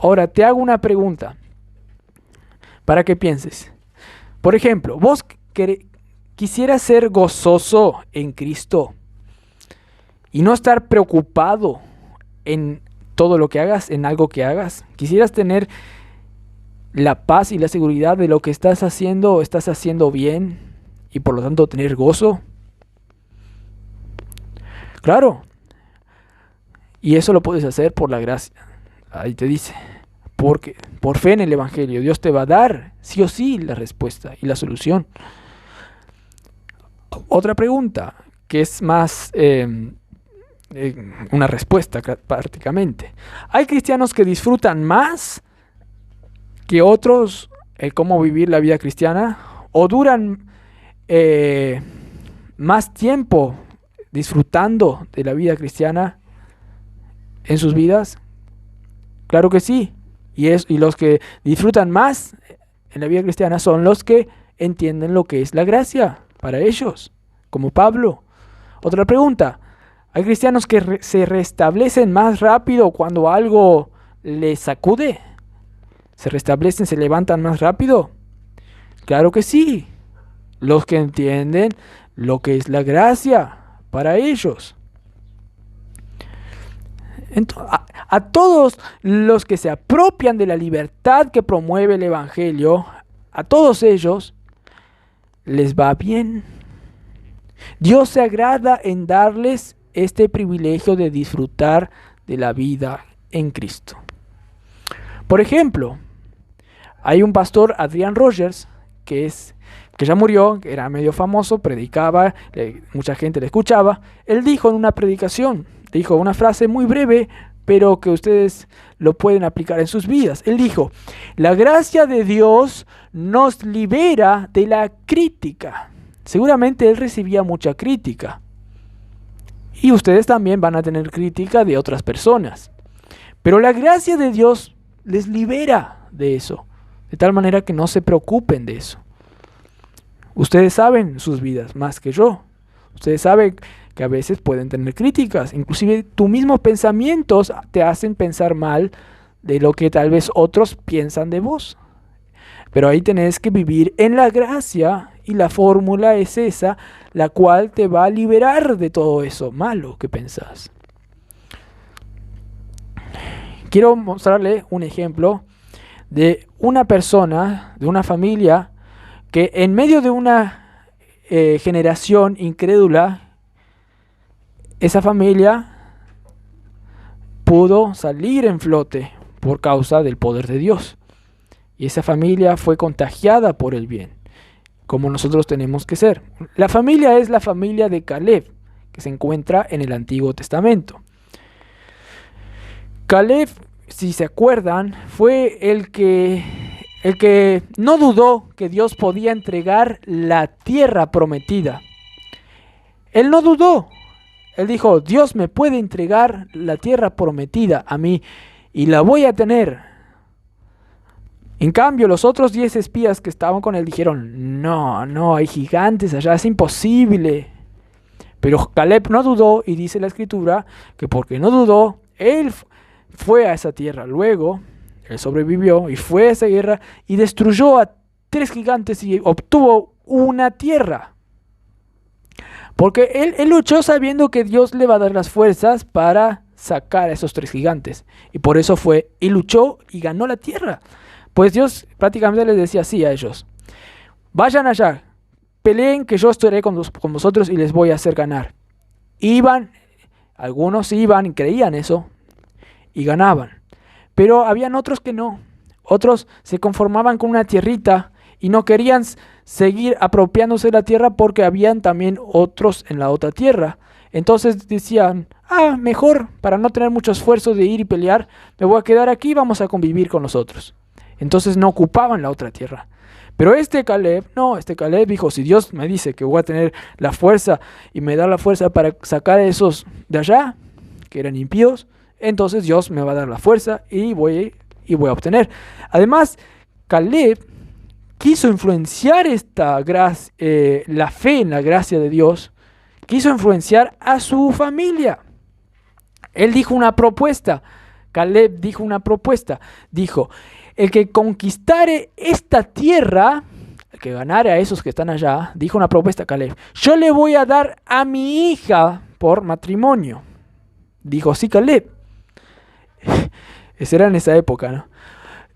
Ahora te hago una pregunta para que pienses. Por ejemplo, vos quisieras ser gozoso en Cristo y no estar preocupado en todo lo que hagas, en algo que hagas. Quisieras tener la paz y la seguridad de lo que estás haciendo bien, y por lo tanto tener gozo. Claro. Y eso lo puedes hacer por la gracia. Ahí te dice. Porque por fe en el Evangelio, Dios te va a dar sí o sí la respuesta y la solución. Otra pregunta, que es más una respuesta prácticamente. ¿Hay cristianos que disfrutan más que otros el cómo vivir la vida cristiana? ¿O duran más tiempo disfrutando de la vida cristiana en sus vidas? Claro que sí. Y los que disfrutan más en la vida cristiana son los que entienden lo que es la gracia para ellos, como Pablo. Otra pregunta. ¿Hay cristianos que se restablecen más rápido cuando algo les sacude? ¿Se restablecen, se levantan más rápido? Claro que sí. Los que entienden lo que es la gracia para ellos. A todos los que se apropian de la libertad que promueve el Evangelio, a todos ellos les va bien. Dios se agrada en darles este privilegio de disfrutar de la vida en Cristo. Por ejemplo, hay un pastor, Adrian Rogers, que ya murió, que era medio famoso, predicaba, mucha gente le escuchaba. Él dijo en una predicación, dijo una frase muy breve, pero que ustedes lo pueden aplicar en sus vidas. Él dijo: la gracia de Dios nos libera de la crítica. Seguramente él recibía mucha crítica. Y ustedes también van a tener crítica de otras personas. Pero la gracia de Dios les libera de eso. De tal manera que no se preocupen de eso. Ustedes saben sus vidas más que yo. Ustedes saben que a veces pueden tener críticas. Inclusive tus mismos pensamientos te hacen pensar mal de lo que tal vez otros piensan de vos. Pero ahí tenés que vivir en la gracia, y la fórmula es esa, la cual te va a liberar de todo eso malo que pensás. Quiero mostrarle un ejemplo de una persona, de una familia, que en medio de una generación incrédula, esa familia pudo salir en flote por causa del poder de Dios. Y esa familia fue contagiada por el bien, como nosotros tenemos que ser. La familia es la familia de Caleb, que se encuentra en el Antiguo Testamento. Caleb, si se acuerdan, fue el que no dudó que Dios podía entregar la tierra prometida. Él no dudó. Él dijo: Dios me puede entregar la tierra prometida a mí y la voy a tener. En cambio, los otros 10 espías que estaban con él dijeron: no, hay gigantes allá, es imposible. Pero Caleb no dudó, y dice la Escritura que porque no dudó, él fue a esa tierra. Luego, él sobrevivió y fue a esa guerra y destruyó a 3 gigantes y obtuvo una tierra. Porque él luchó sabiendo que Dios le va a dar las fuerzas para sacar a esos 3 gigantes. Y por eso fue y luchó y ganó la tierra. Pues Dios prácticamente les decía así a ellos: vayan allá, peleen, que yo estaré con vosotros y les voy a hacer ganar. Iban, algunos iban y creían eso y ganaban. Pero habían otros que no. Otros se conformaban con una tierrita y no querían seguir apropiándose de la tierra porque habían también otros en la otra tierra. Entonces decían: mejor, para no tener mucho esfuerzo de ir y pelear, me voy a quedar aquí y vamos a convivir con nosotros. Entonces no ocupaban la otra tierra. Pero este Caleb dijo: si Dios me dice que voy a tener la fuerza y me da la fuerza para sacar a esos de allá, que eran impíos, entonces Dios me va a dar la fuerza y voy a obtener. Además, Caleb quiso influenciar la fe en la gracia de Dios, quiso influenciar a su familia. Él dijo una propuesta. Caleb dijo una propuesta. Dijo: el que conquistare esta tierra, el que ganare a esos que están allá, dijo una propuesta Caleb: yo le voy a dar a mi hija por matrimonio. Dijo así Caleb. Esa era en esa época, ¿no?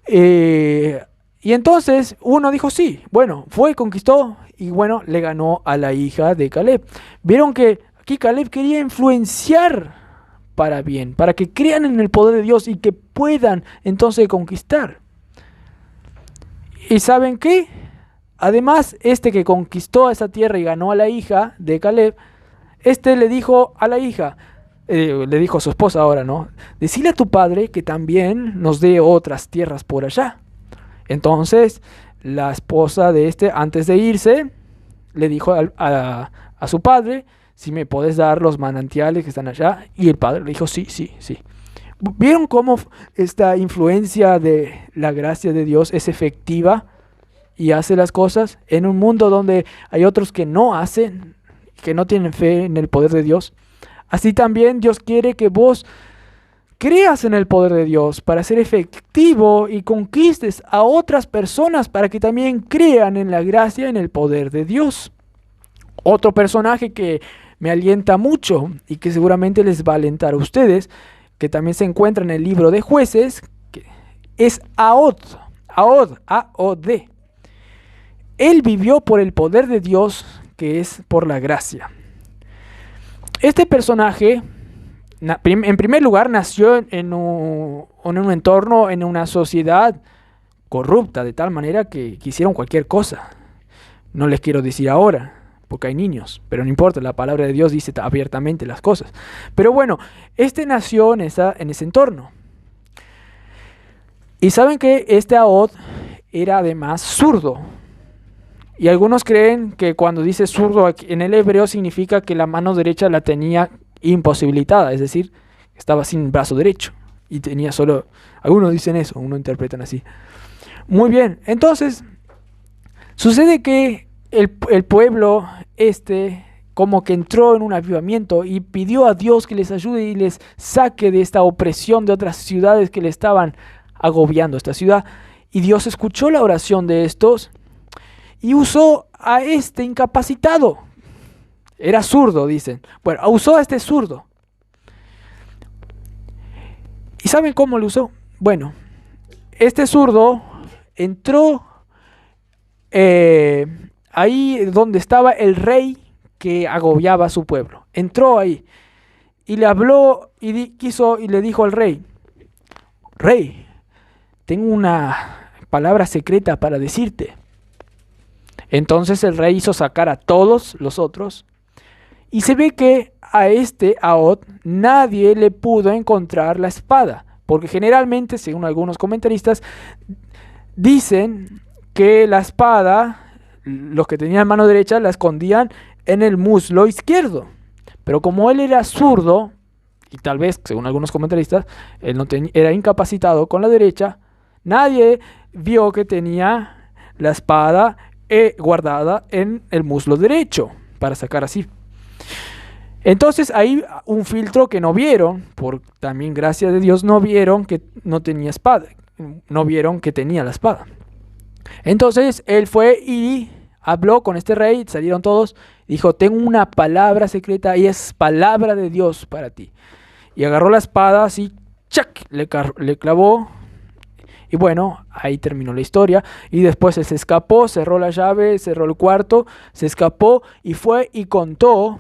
Y entonces uno dijo sí. Bueno, fue, conquistó y bueno, le ganó a la hija de Caleb. Vieron que aquí Caleb quería influenciar para bien, para que crean en el poder de Dios y que puedan entonces conquistar. ¿Y saben qué? Además, que conquistó esa tierra y ganó a la hija de Caleb, le dijo a la hija, le dijo a su esposa ahora, ¿no? Decile a tu padre que también nos dé otras tierras por allá. Entonces, la esposa de antes de irse, le dijo a su padre: si me podés dar los manantiales que están allá. Y el padre le dijo: sí. ¿Vieron cómo esta influencia de la gracia de Dios es efectiva y hace las cosas en un mundo donde hay otros que no hacen, que no tienen fe en el poder de Dios? Así también Dios quiere que vos creas en el poder de Dios para ser efectivo y conquistes a otras personas para que también crean en la gracia y en el poder de Dios. Otro personaje que me alienta mucho y que seguramente les va a alentar a ustedes, que también se encuentra en el libro de Jueces, es Ahod. A-O-D. Él vivió por el poder de Dios, que es por la gracia. Este personaje, en primer lugar, nació en un entorno, en una sociedad corrupta, de tal manera que hicieron cualquier cosa. No les quiero decir ahora, porque hay niños, pero no importa, la palabra de Dios dice abiertamente las cosas. Pero bueno, nació en ese entorno. Y saben que Ahod era además zurdo. Y algunos creen que cuando dice zurdo en el hebreo significa que la mano derecha la tenía imposibilitada, es decir, estaba sin brazo derecho y tenía solo... Algunos dicen eso, uno interpretan así. Muy bien, entonces sucede que el pueblo como que entró en un avivamiento y pidió a Dios que les ayude y les saque de esta opresión de otras ciudades que le estaban agobiando esta ciudad. Y Dios escuchó la oración de estos y usó a incapacitado. Era zurdo, dicen. Bueno, usó a zurdo. ¿Y saben cómo lo usó? Bueno, zurdo entró ahí donde estaba el rey que agobiaba a su pueblo. Entró ahí y le habló y le dijo al rey: Rey, tengo una palabra secreta para decirte. Entonces el rey hizo sacar a todos los otros y se ve que a Ahod nadie le pudo encontrar la espada, porque generalmente, según algunos comentaristas, dicen que la espada, los que tenían mano derecha la escondían en el muslo izquierdo, pero como él era zurdo, y tal vez, según algunos comentaristas, él era incapacitado con la derecha, nadie vio que tenía la espada guardada en el muslo derecho para sacar así. Entonces hay un filtro que no vieron, por también gracia de Dios no vieron que no tenía espada, no vieron que tenía la espada. Entonces él fue y habló con rey, salieron todos, dijo: tengo una palabra secreta y es palabra de Dios para ti. y agarró la espada así, ¡chac! Le clavó. Y bueno, ahí terminó la historia. Y después él se escapó, cerró la llave, cerró el cuarto, se escapó y fue y contó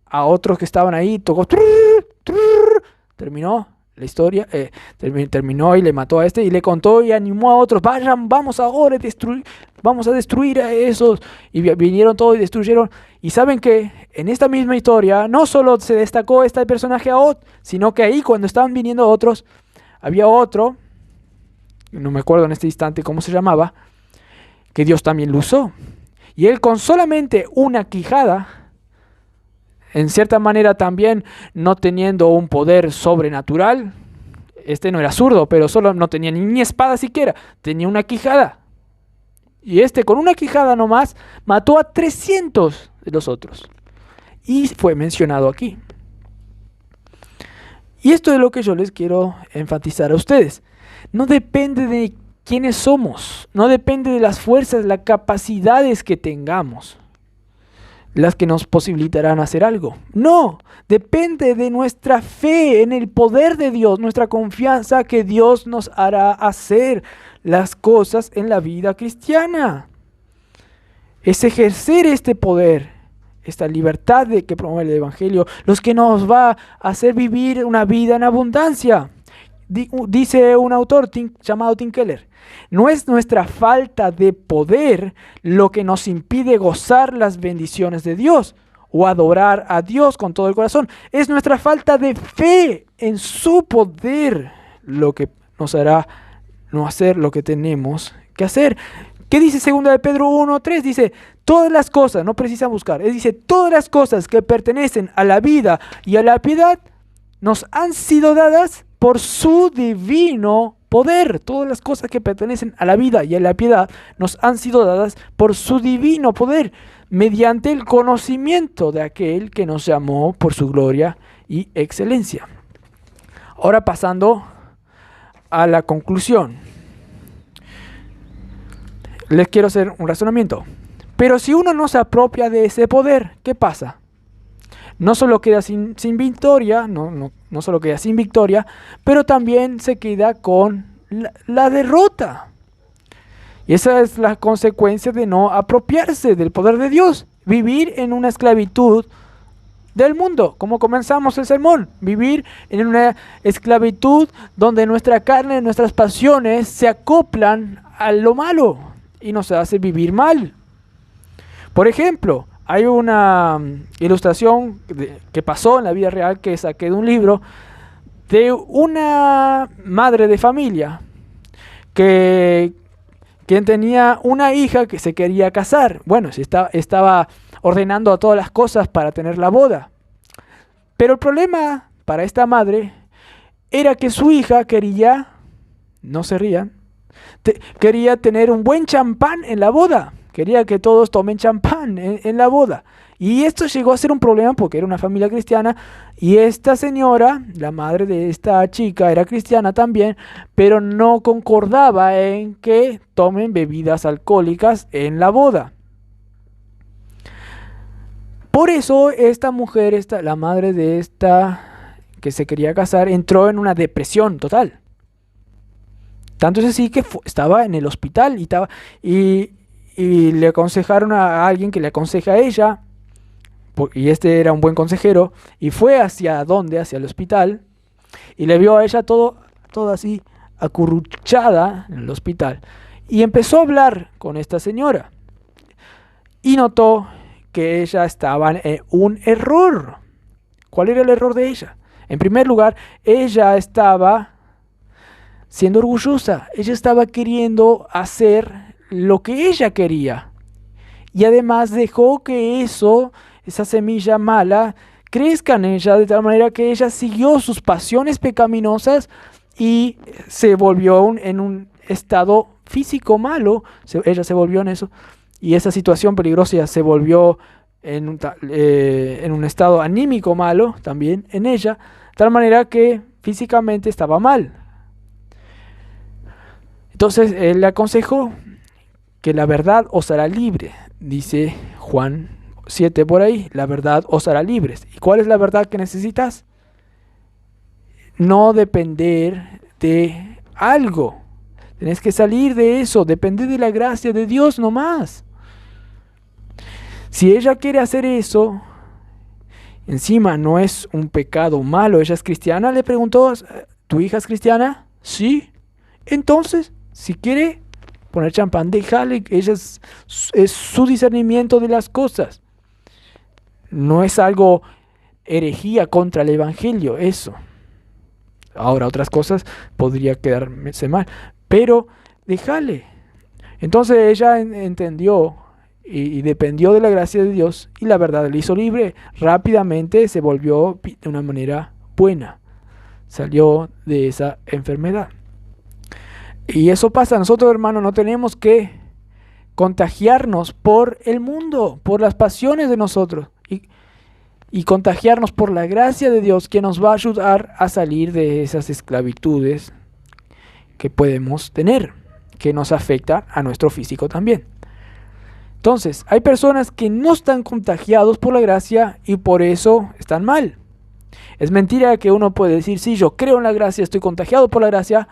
a otros que estaban ahí. Tocó, terminó la historia, terminó y le mató a este y le contó y animó a otros. Vayan, vamos ahora vamos a destruir a esos. Y vinieron todos y destruyeron. Y saben que en esta misma historia no solo se destacó este personaje sino que ahí cuando estaban viniendo otros, había otro, no me acuerdo en este instante cómo se llamaba, que Dios también lo usó. Y él con solamente una quijada, en cierta manera también no teniendo un poder sobrenatural, este no era zurdo, pero solo no tenía ni espada siquiera, tenía una quijada. Y este con una quijada nomás mató a 300 de los otros. Y fue mencionado aquí. Y esto es lo que yo les quiero enfatizar a ustedes. No depende de quiénes somos, no depende de las fuerzas, las capacidades que tengamos, las que nos posibilitarán hacer algo. No, depende de nuestra fe en el poder de Dios, nuestra confianza que Dios nos hará hacer las cosas en la vida cristiana. Es ejercer este poder, esta libertad de que promueve el Evangelio, los que nos va a hacer vivir una vida en abundancia. Dice un autor llamado Tim Keller, no es nuestra falta de poder lo que nos impide gozar las bendiciones de Dios o adorar a Dios con todo el corazón. Es nuestra falta de fe en su poder lo que nos hará no hacer lo que tenemos que hacer. ¿Qué dice 2 de Pedro 1:3? Dice, todas las cosas, no precisan buscar, dice, todas las cosas que pertenecen a la vida y a la piedad nos han sido dadas por su divino poder. Todas las cosas que pertenecen a la vida y a la piedad nos han sido dadas por su divino poder, mediante el conocimiento de aquel que nos llamó por su gloria y excelencia. Ahora pasando a la conclusión. Les quiero hacer un razonamiento. Pero si uno no se apropia de ese poder, ¿qué pasa? No solo queda sin victoria, no solo queda sin victoria, pero también se queda con la derrota. Y esa es la consecuencia de no apropiarse del poder de Dios. Vivir en una esclavitud del mundo, como comenzamos el sermón. Vivir en una esclavitud donde nuestra carne, nuestras pasiones se acoplan a lo malo y nos hace vivir mal. Por ejemplo, hay una ilustración que pasó en la vida real que saqué de un libro de una madre de familia quien tenía una hija que se quería casar. Bueno, estaba ordenando a todas las cosas para tener la boda. Pero el problema para esta madre era que su hija quería, no se rían, quería tener un buen champán en la boda. Quería que todos tomen champán en la boda. Y esto llegó a ser un problema porque era una familia cristiana. Y esta señora, la madre de esta chica, era cristiana también, pero no concordaba en que tomen bebidas alcohólicas en la boda. Por eso esta mujer, la madre de esta que se quería casar, entró en una depresión total. Tanto es así que estaba en el hospital y le aconsejaron a alguien que le aconseja a ella, y este era un buen consejero, y fue hacia el hospital, y le vio a ella todo así acurruchada en el hospital, y empezó a hablar con esta señora, y notó que ella estaba en un error. ¿Cuál era el error de ella? En primer lugar, ella estaba siendo orgullosa, ella estaba queriendo hacer lo que ella quería. Y además dejó que esa semilla mala, crezca en ella de tal manera que ella siguió sus pasiones pecaminosas y se volvió en un estado físico malo. Ella se volvió en eso. Y esa situación peligrosa se volvió en un estado anímico malo también en ella. De tal manera que físicamente estaba mal. Entonces él le aconsejó que la verdad os hará libre, dice Juan 7 por ahí, la verdad os hará libres. ¿Y cuál es la verdad que necesitas? no depender de algo. Tenés que salir de eso, depender de la gracia de Dios nomás. Si ella quiere hacer eso, encima no es un pecado malo, ella es cristiana, le preguntó, ¿tu hija es cristiana? Sí. Entonces, si quiere poner champán, déjale, ella es su discernimiento de las cosas. No es algo herejía contra el evangelio, eso. Ahora otras cosas podría quedarse mal, pero déjale. Entonces ella entendió y dependió de la gracia de Dios y la verdad le hizo libre. Rápidamente se volvió de una manera buena. Salió de esa enfermedad. Y eso pasa. Nosotros, hermanos, no tenemos que contagiarnos por el mundo, por las pasiones de nosotros. Y contagiarnos por la gracia de Dios que nos va a ayudar a salir de esas esclavitudes que podemos tener, que nos afecta a nuestro físico también. Entonces, hay personas que no están contagiados por la gracia y por eso están mal. Es mentira que uno puede decir, sí, yo creo en la gracia, estoy contagiado por la gracia,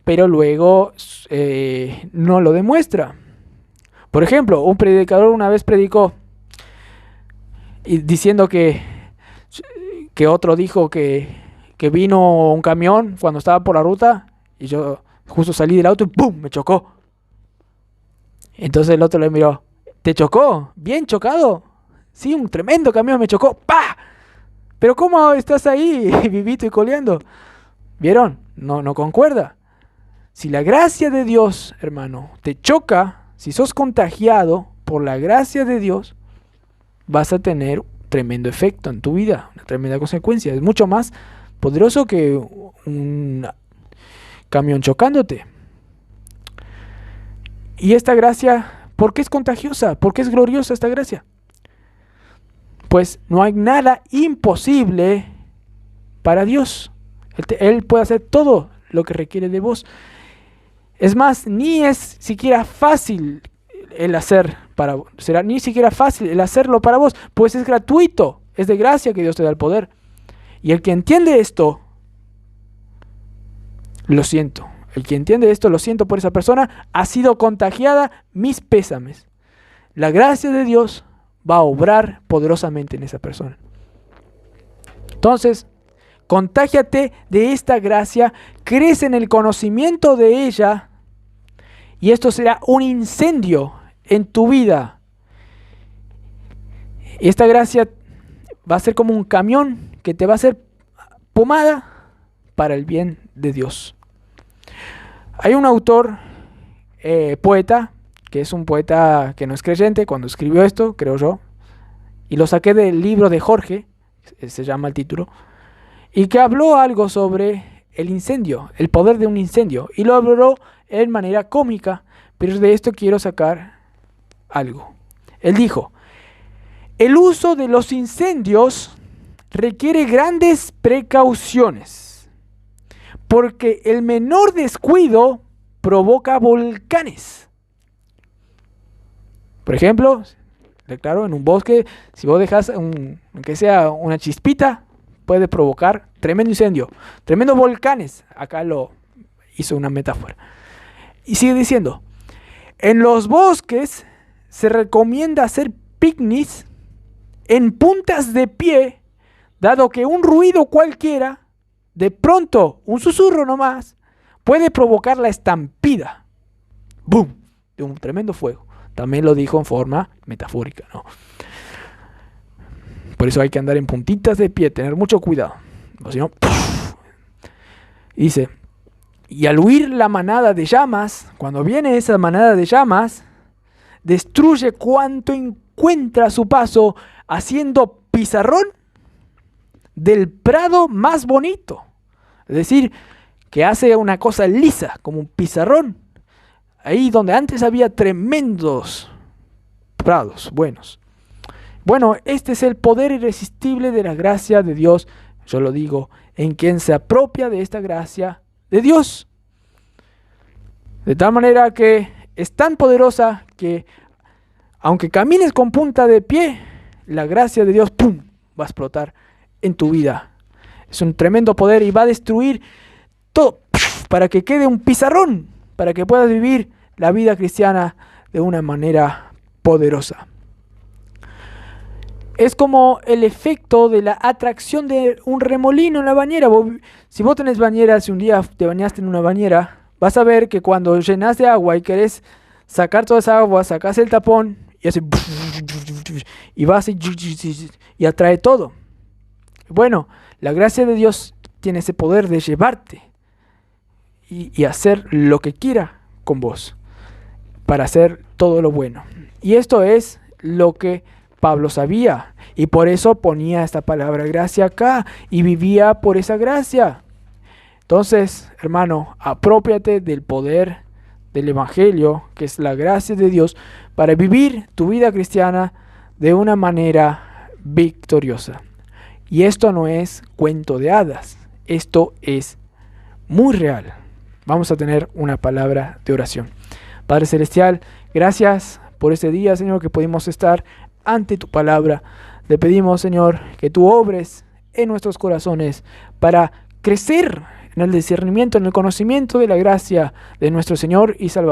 pero luego no lo demuestra. Por ejemplo, un predicador una vez predicó y diciendo que otro dijo que vino un camión cuando estaba por la ruta y yo justo salí del auto y ¡pum! Me chocó. Entonces el otro le miró, ¿te chocó? ¿Bien chocado? Sí, un tremendo camión me chocó. ¡Pah! ¿Pero cómo estás ahí, vivito y coleando? ¿Vieron? No concuerda. Si la gracia de Dios, hermano, te choca, si sos contagiado por la gracia de Dios, vas a tener tremendo efecto en tu vida, una tremenda consecuencia. Es mucho más poderoso que un camión chocándote. Y esta gracia, ¿por qué es contagiosa? ¿Por qué es gloriosa esta gracia? Pues no hay nada imposible para Dios. Él puede hacer todo lo que requiere de vos. Es más, ni es siquiera fácil el hacer para vos. Será ni siquiera fácil el hacerlo para vos, pues es gratuito, es de gracia que Dios te da el poder. Y el que entiende esto, lo siento. El que entiende esto, lo siento por esa persona, ha sido contagiada, mis pésames. La gracia de Dios va a obrar poderosamente en esa persona. Entonces, contágiate de esta gracia, crece en el conocimiento de ella, y esto será un incendio en tu vida. Esta gracia va a ser como un camión que te va a hacer pomada para el bien de Dios. Hay un autor, poeta, que es un poeta que no es creyente, cuando escribió esto, creo yo, y lo saqué del libro de Jorge, se llama el título, y que habló algo sobre el incendio, el poder de un incendio, y lo habló en manera cómica, pero de esto quiero sacar algo. Él dijo, el uso de los incendios requiere grandes precauciones, porque el menor descuido provoca volcanes. Por ejemplo, claro, en un bosque, si vos dejas aunque sea una chispita, puede provocar tremendo incendio, tremendos volcanes. Acá lo hizo una metáfora. Y sigue diciendo, en los bosques se recomienda hacer picnics en puntas de pie, dado que un ruido cualquiera, de pronto un susurro nomás, puede provocar la estampida, ¡boom!, de un tremendo fuego. También lo dijo en forma metafórica, ¿no? Por eso hay que andar en puntitas de pie, tener mucho cuidado. O si no, ¡puf! Dice, y al huir la manada de llamas, cuando viene esa manada de llamas, destruye cuanto encuentra a su paso, haciendo pizarrón del prado más bonito. Es decir, que hace una cosa lisa, como un pizarrón. Ahí donde antes había tremendos prados buenos. Bueno, este es el poder irresistible de la gracia de Dios. Yo lo digo, en quien se apropia de esta gracia de Dios. De tal manera que es tan poderosa que aunque camines con punta de pie, la gracia de Dios, ¡pum!, va a explotar en tu vida. Es un tremendo poder y va a destruir todo para que quede un pizarrón, para que puedas vivir la vida cristiana de una manera poderosa. Es como el efecto de la atracción de un remolino en la bañera. Si vos tenés bañera, si un día te bañaste en una bañera, vas a ver que cuando llenas de agua y querés sacar toda esa agua, sacás el tapón y hace y vas y atrae todo. Bueno, la gracia de Dios tiene ese poder de llevarte y hacer lo que quiera con vos para hacer todo lo bueno. Y esto es lo que Pablo sabía, y por eso ponía esta palabra gracia acá y vivía por esa gracia. Entonces, hermano, aprópiate del poder del Evangelio, que es la gracia de Dios, para vivir tu vida cristiana de una manera victoriosa. Y esto no es cuento de hadas, esto es muy real. Vamos a tener una palabra de oración. Padre Celestial, gracias por este día, Señor, que pudimos estar ante tu palabra. Te pedimos, Señor, que tú obres en nuestros corazones para crecer en el discernimiento, en el conocimiento de la gracia de nuestro Señor y Salvador